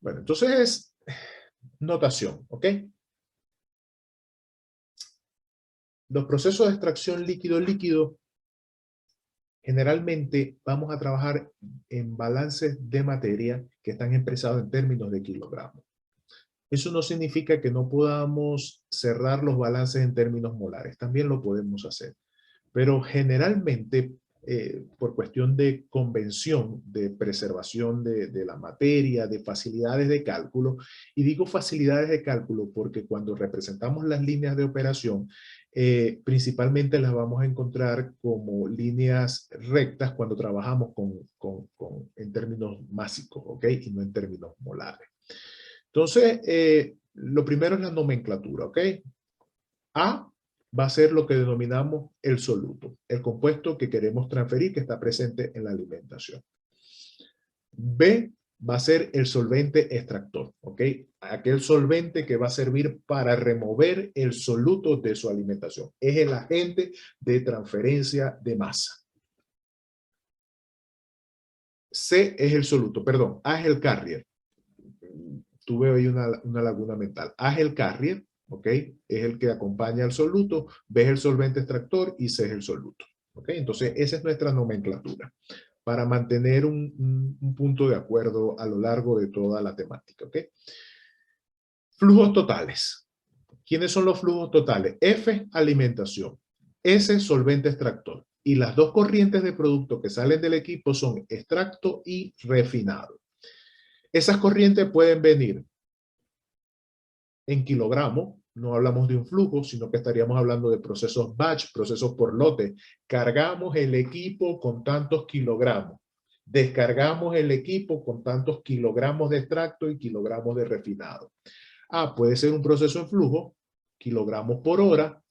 Bueno, entonces, notación, ¿ok? Los procesos de extracción líquido-líquido, generalmente vamos a trabajar en balances de materia que están expresados en términos de kilogramos. Eso no significa que no podamos cerrar los balances en términos molares, también lo podemos hacer. Pero generalmente, por cuestión de convención, de preservación de la materia, de facilidades de cálculo, y digo facilidades de cálculo porque cuando representamos las líneas de operación, principalmente las vamos a encontrar como líneas rectas cuando trabajamos en términos másicos, ¿ok? Y no en términos molares. Entonces, lo primero es la nomenclatura, ¿ok? A va a ser lo que denominamos el soluto, el compuesto que queremos transferir que está presente en la alimentación. B va a ser el solvente extractor, ¿ok? Aquel solvente que va a servir para remover el soluto de su alimentación. Es el agente de transferencia de masa. C es el soluto, perdón, A es el carrier. Tuve ahí una laguna mental. A es el carrier, ¿ok? Es el que acompaña al soluto, B es el solvente extractor y C es el soluto, ¿ok? Entonces, esa es nuestra nomenclatura para mantener un punto de acuerdo a lo largo de toda la temática, ¿ok? Flujos totales. ¿Quiénes son los flujos totales? F, alimentación. S, solvente extractor. Y las dos corrientes de producto que salen del equipo son extracto y refinado. Esas corrientes pueden venir en kilogramos, no hablamos de un flujo, sino que estaríamos hablando de procesos batch, procesos por lote. Cargamos el equipo con tantos kilogramos. Descargamos el equipo con tantos kilogramos de extracto y kilogramos de refinado. Puede ser un proceso en flujo, kilogramos por hora.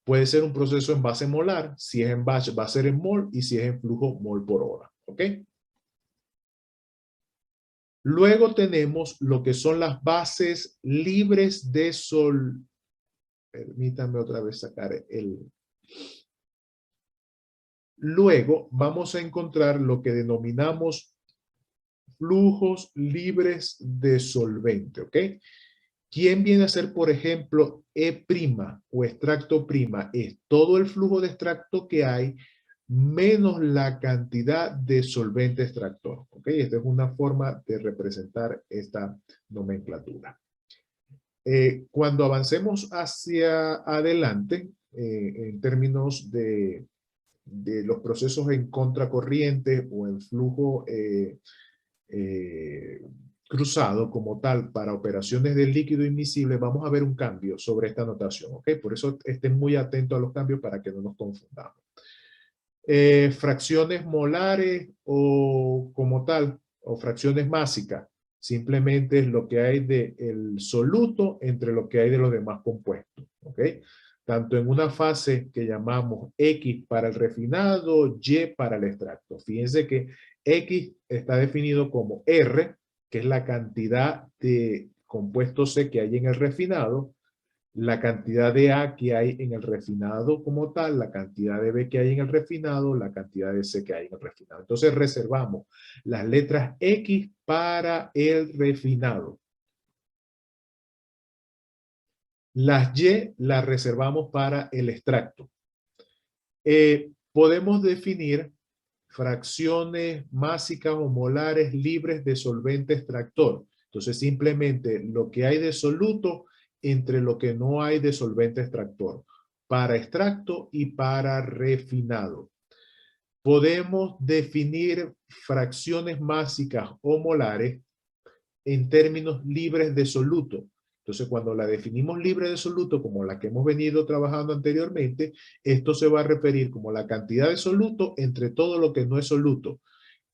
Puede ser un proceso en base molar. Si es en batch, va a ser en mol. Y si es en flujo, mol por hora. ¿Ok? Luego tenemos lo que son las bases libres de sol. Permítanme otra vez sacar el... Luego vamos a encontrar lo que denominamos flujos libres de solvente, ¿ok? ¿Quién viene a ser, por ejemplo, E' o extracto prima? Es todo el flujo de extracto que hay menos la cantidad de solvente extractor, ¿ok? Esta es una forma de representar esta nomenclatura. Cuando avancemos hacia adelante, en términos de los procesos en contracorriente o en flujo cruzado como tal para operaciones de líquido immiscible, vamos a ver un cambio sobre esta notación, ¿ok? Por eso estén muy atentos a los cambios para que no nos confundamos. Fracciones molares o como tal, o fracciones másicas, simplemente es lo que hay del soluto entre lo que hay de los demás compuestos, ¿ok? Tanto en una fase que llamamos X para el refinado, Y para el extracto. Fíjense que X está definido como R, que es la cantidad de compuesto C que hay en el refinado, la cantidad de A que hay en el refinado como tal, la cantidad de B que hay en el refinado, la cantidad de C que hay en el refinado. Entonces reservamos las letras X para el refinado. Las Y las reservamos para el extracto. Podemos definir fracciones másicas o molares libres de solvente extractor. Entonces simplemente lo que hay de soluto entre lo que no hay de solvente extractor, para extracto y para refinado. Podemos definir fracciones másicas o molares en términos libres de soluto. Entonces, cuando la definimos libre de soluto, como la que hemos venido trabajando anteriormente, esto se va a referir como la cantidad de soluto entre todo lo que no es soluto.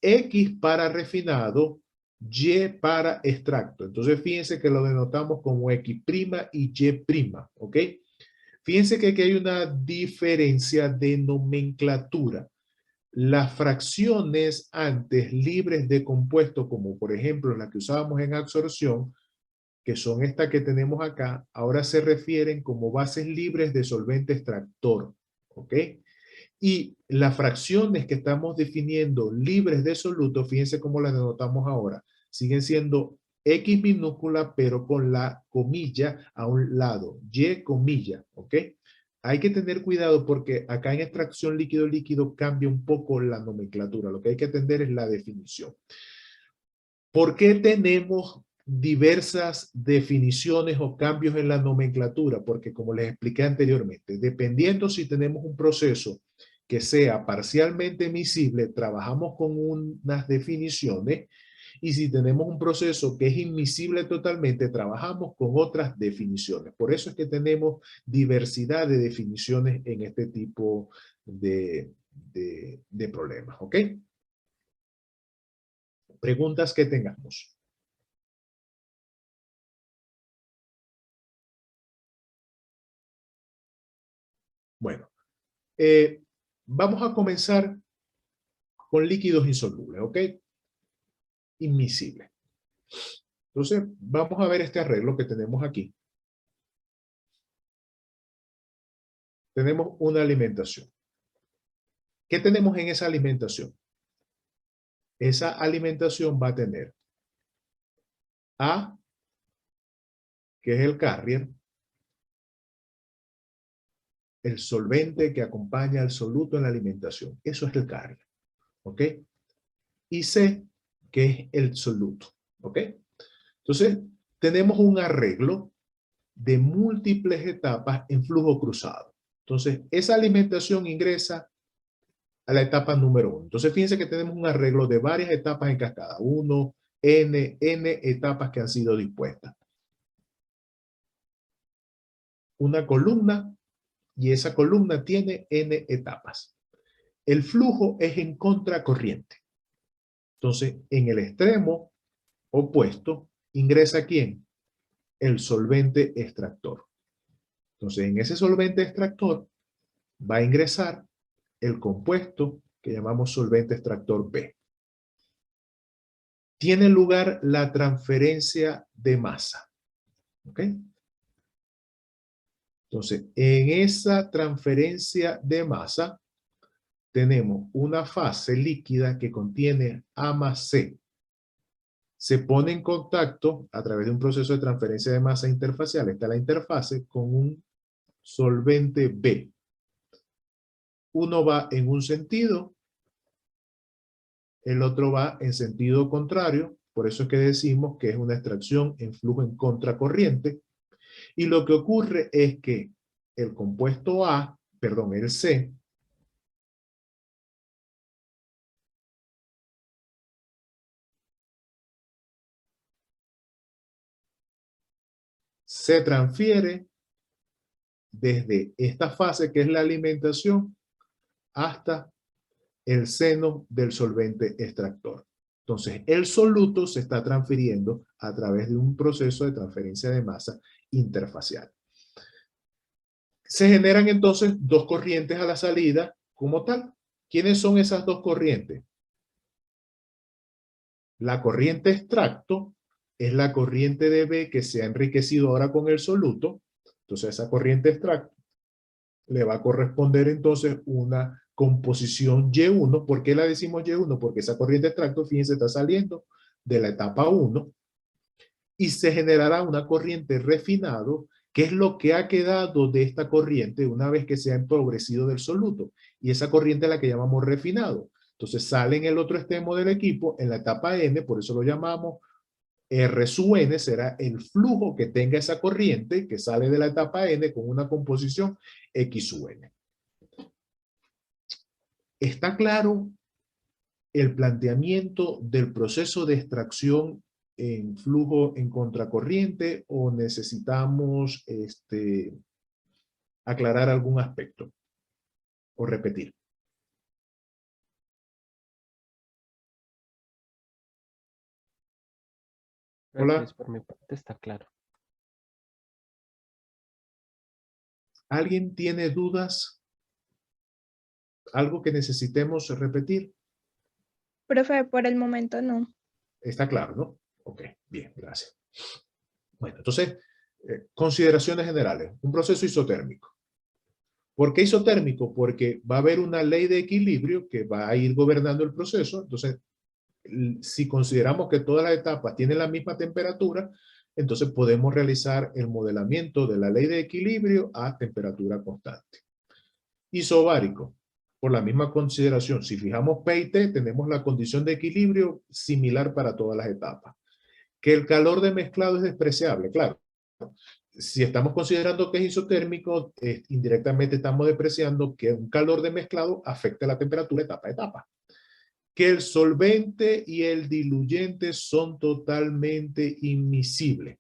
X para refinado, Y para extracto. Entonces, fíjense que lo denotamos como X' y Y', ¿ok? Fíjense que aquí hay una diferencia de nomenclatura. Las fracciones antes libres de compuesto, como por ejemplo las que usábamos en absorción, que son estas que tenemos acá, ahora se refieren como bases libres de solvente extractor, ¿ok? Y las fracciones que estamos definiendo libres de soluto, fíjense cómo las denotamos ahora, siguen siendo X minúscula, pero con la comilla a un lado, Y comilla, ¿ok? Hay que tener cuidado porque acá en extracción líquido-líquido cambia un poco la nomenclatura. Lo que hay que atender es la definición. ¿Por qué tenemos diversas definiciones o cambios en la nomenclatura? Porque como les expliqué anteriormente, dependiendo si tenemos un proceso que sea parcialmente miscible, trabajamos con unas definiciones, y si tenemos un proceso que es inmiscible totalmente, trabajamos con otras definiciones. Por eso es que tenemos diversidad de definiciones en este tipo de problemas, ¿ok? Preguntas que tengamos. Bueno, vamos a comenzar con líquidos insolubles, ¿ok? Inmiscibles. Entonces, vamos a ver este arreglo que tenemos aquí. Tenemos una alimentación. ¿Qué tenemos en esa alimentación? Esa alimentación va a tener A, que es el carrier, el solvente que acompaña al soluto en la alimentación. Eso es el carrier, ¿ok? Y C, que es el soluto, ¿ok? Entonces, tenemos un arreglo de múltiples etapas en flujo cruzado. Entonces, esa alimentación ingresa a la etapa número 1. Entonces, fíjense que tenemos un arreglo de varias etapas en cascada. 1, N etapas que han sido dispuestas. Una columna, y esa columna tiene N etapas. El flujo es en contracorriente. Entonces, en el extremo opuesto, ¿ingresa quién? El solvente extractor. Entonces, en ese solvente extractor va a ingresar el compuesto que llamamos solvente extractor B. Tiene lugar la transferencia de masa. ¿Ok? Entonces, en esa transferencia de masa, tenemos una fase líquida que contiene A más C. Se pone en contacto a través de un proceso de transferencia de masa interfacial. Está la interfase con un solvente B. Uno va en un sentido, el otro va en sentido contrario. Por eso es que decimos que es una extracción en flujo en contracorriente. Y lo que ocurre es que el compuesto A, perdón, el C, se transfiere desde esta fase que es la alimentación hasta el seno del solvente extractor. Entonces, el soluto se está transfiriendo a través de un proceso de transferencia de masa interfacial. Se generan entonces dos corrientes a la salida como tal. ¿Quiénes son esas dos corrientes? La corriente extracto es la corriente de B que se ha enriquecido ahora con el soluto. Entonces, esa corriente extracto le va a corresponder entonces una composición Y1. ¿Por qué la decimos Y1? Porque esa corriente extracto, fíjense, está saliendo de la etapa 1 y se generará una corriente refinado, que es lo que ha quedado de esta corriente una vez que se ha empobrecido del soluto. Y esa corriente es la que llamamos refinado. Entonces sale en el otro extremo del equipo, en la etapa N, por eso lo llamamos R sub N, será el flujo que tenga esa corriente que sale de la etapa N con una composición X sub N. ¿Está claro el planteamiento del proceso de extracción en flujo en contracorriente o necesitamos aclarar algún aspecto o repetir? Hola, Por mi parte está claro. ¿alguien tiene dudas? ¿Algo que necesitemos repetir? Profe, por el momento no. Está claro, ¿no? Ok, bien, gracias. Bueno, entonces, consideraciones generales. Un proceso isotérmico. ¿Por qué isotérmico? Porque va a haber una ley de equilibrio que va a ir gobernando el proceso. Entonces, Si consideramos que todas las etapas tienen la misma temperatura, entonces podemos realizar el modelamiento de la ley de equilibrio a temperatura constante. Isobárico, por la misma consideración. Si fijamos P y T, tenemos la condición de equilibrio similar para todas las etapas. Que el calor de mezclado es despreciable, claro. Si estamos considerando que es isotérmico, indirectamente estamos despreciando que un calor de mezclado afecta la temperatura etapa a etapa. Que el solvente y el diluyente son totalmente inmiscibles.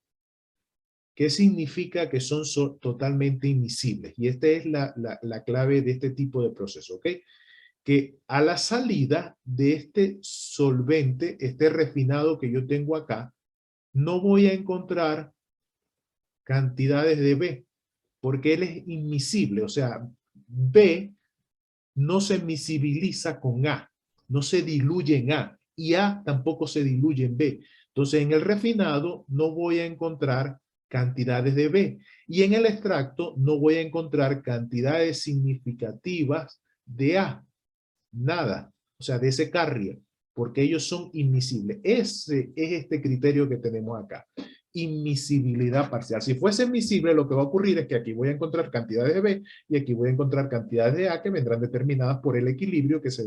¿Qué significa que son totalmente inmiscibles? Y esta es la clave de este tipo de proceso, ¿ok? Que a la salida de este solvente, este refinado que yo tengo acá, no voy a encontrar cantidades de B, porque él es inmiscible, o sea, B no se miscibiliza con A, no se diluye en A, y A tampoco se diluye en B. Entonces, en el refinado no voy a encontrar cantidades de B, y en el extracto no voy a encontrar cantidades significativas de A, nada, o sea, de ese carrier, porque ellos son inmiscibles. Ese es este criterio que tenemos acá. Inmiscibilidad parcial. Si fuese miscible, lo que va a ocurrir es que aquí voy a encontrar cantidades de B y aquí voy a encontrar cantidades de A que vendrán determinadas por el equilibrio que se